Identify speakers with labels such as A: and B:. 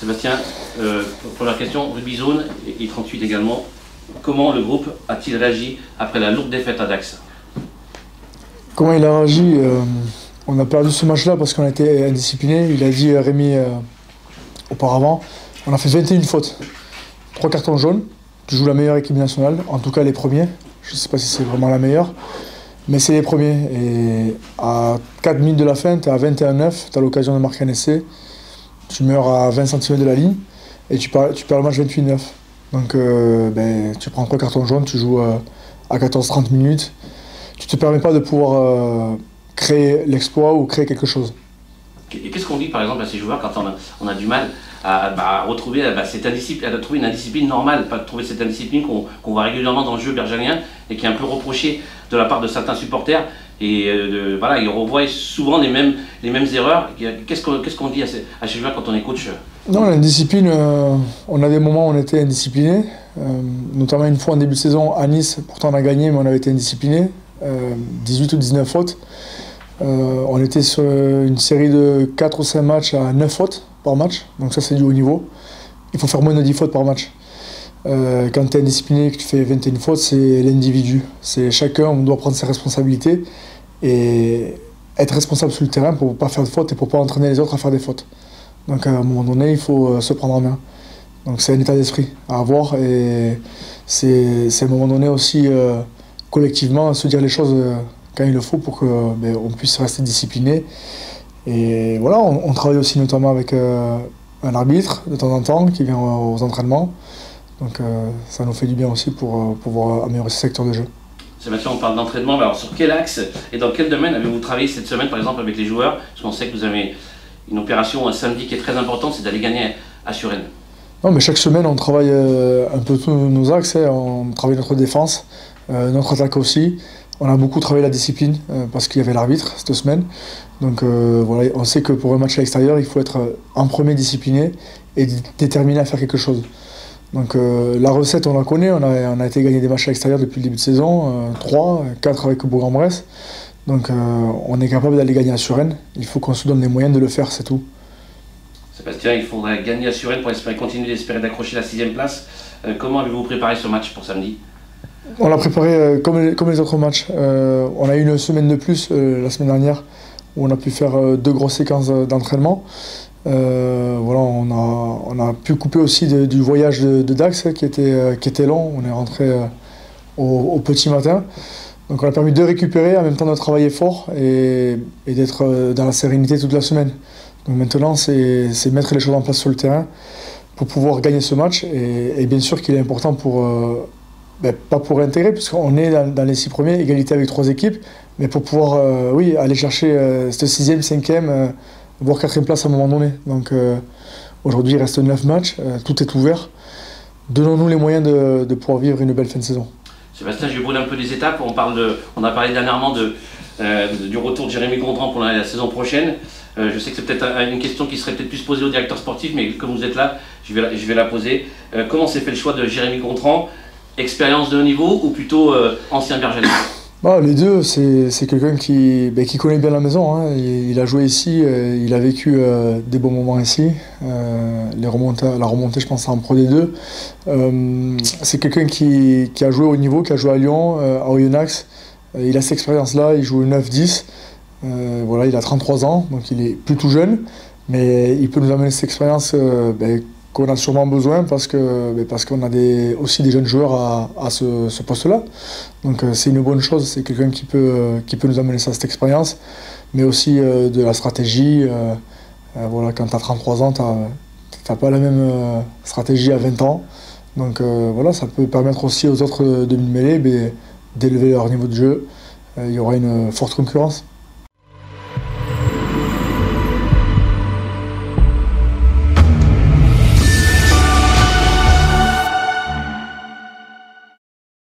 A: Sébastien, première question, rugby zone et 38 également. Comment le groupe a-t-il réagi après la lourde défaite à Dax?
B: Comment il a réagi? On a perdu ce match-là parce qu'on a été indiscipliné. Il a dit Rémi auparavant. On a fait 21 fautes. 3 cartons jaunes. Tu joues la meilleure équipe nationale, en tout cas les premiers. Je ne sais pas si c'est vraiment la meilleure, mais c'est les premiers. Et à 4 minutes de la fin, tu es à 21-9, tu as l'occasion de marquer un essai. Tu meurs à 20 cm de la ligne et tu perds le match 28-9. Donc tu prends 3 cartons jaunes, tu joues à 14-30 minutes. Tu ne te permets pas de pouvoir créer l'exploit ou créer quelque chose.
A: Et qu'est-ce qu'on dit par exemple à ces joueurs quand on a du mal à retrouver cette indiscipline, à trouver une indiscipline normale, pas de trouver cette indiscipline qu'on voit régulièrement dans le jeu bergalien et qui est un peu reprochée de la part de certains supporters et voilà, ils revoient souvent les mêmes erreurs. Qu'est-ce qu'on dit à ces joueurs quand on est coach?
B: Non, l'indiscipline, on a des moments où on était indiscipliné, notamment une fois en début de saison à Nice, pourtant on a gagné mais on avait été indiscipliné, 18 ou 19 fautes. On était sur une série de 4 ou 5 matchs à 9 fautes par match, donc ça c'est du haut niveau. Il faut faire moins de 10 fautes par match. Quand tu es indiscipliné et que tu fais 21 fautes, c'est l'individu. C'est chacun, on doit prendre ses responsabilités et être responsable sur le terrain pour ne pas faire de fautes et pour ne pas entraîner les autres à faire des fautes. Donc à un moment donné, il faut se prendre en main. Donc c'est un état d'esprit à avoir et c'est à un moment donné aussi collectivement se dire les choses quand il le faut pour qu'on puisse rester discipliné. Et voilà, on travaille aussi notamment avec un arbitre de temps en temps qui vient aux entraînements. Donc ça nous fait du bien aussi pour pouvoir améliorer ce secteur de jeu.
A: Sébastien, on parle d'entraînement, alors sur quel axe et dans quel domaine avez-vous travaillé cette semaine par exemple avec les joueurs? Parce qu'on sait que vous avez une opération un samedi qui est très importante, c'est d'aller gagner à Suresnes.
B: Non, mais chaque semaine on travaille un peu tous nos axes, on travaille notre défense, notre attaque aussi. On a beaucoup travaillé la discipline parce qu'il y avait l'arbitre cette semaine. Donc voilà, on sait que pour un match à l'extérieur, il faut être en premier discipliné et déterminé à faire quelque chose. Donc la recette, on la connaît, on a été gagner des matchs à l'extérieur depuis le début de saison, 3, 4 avec Bourg-en-Bresse. Donc on est capable d'aller gagner à Suresnes. Il faut qu'on se donne les moyens de le faire, c'est tout.
A: Sébastien, il faudrait gagner à Suresnes pour espérer continuer d'espérer d'accrocher la 6e place. Comment avez-vous préparé ce match pour samedi?
B: On l'a préparé comme les autres matchs. On a eu une semaine de plus la semaine dernière où on a pu faire 2 grosses séquences d'entraînement. Voilà, on a pu couper aussi du voyage de Dax qui était long. On est rentré au petit matin. Donc on a permis de récupérer, en même temps de travailler fort et d'être dans la sérénité toute la semaine. Donc maintenant, c'est mettre les choses en place sur le terrain pour pouvoir gagner ce match. Et bien sûr qu'il est important pour... pas pour intégrer, puisqu'on est dans les 6 premiers, égalité avec 3 équipes, mais pour pouvoir aller chercher cette 6e, 5e, voire 4e place à un moment donné. Donc aujourd'hui, il reste 9 matchs, tout est ouvert. Donnons-nous les moyens de pouvoir vivre une belle fin de saison.
A: Sébastien, je vais brûler un peu les étapes. On a parlé dernièrement du retour de Jérémy Gontran pour la saison prochaine. Je sais que c'est peut-être une question qui serait peut-être plus posée au directeur sportif, mais comme vous êtes là, je vais la poser. Comment s'est fait le choix de Jérémy Gontran? Expérience de haut niveau ou plutôt ancien bergalien?
B: Les deux, c'est quelqu'un qui connaît bien la maison. Hein. Il a joué ici, il a vécu des bons moments ici. La remontée, je pense, en Pro D2. C'est quelqu'un qui a joué au niveau, qui a joué à Lyon, à Oyonnax. Il a cette expérience-là, il joue 9-10. Voilà, il a 33 ans, donc il est plus tout jeune. Mais il peut nous amener cette expérience qu'on a sûrement besoin parce qu'on a aussi des jeunes joueurs à ce poste-là. Donc c'est une bonne chose, c'est quelqu'un qui peut nous amener cette expérience, mais aussi de la stratégie. Voilà, quand tu as 33 ans, tu n'as pas la même stratégie à 20 ans. Donc voilà, ça peut permettre aussi aux autres demi-mêlées d'élever leur niveau de jeu. Il y aura une forte concurrence.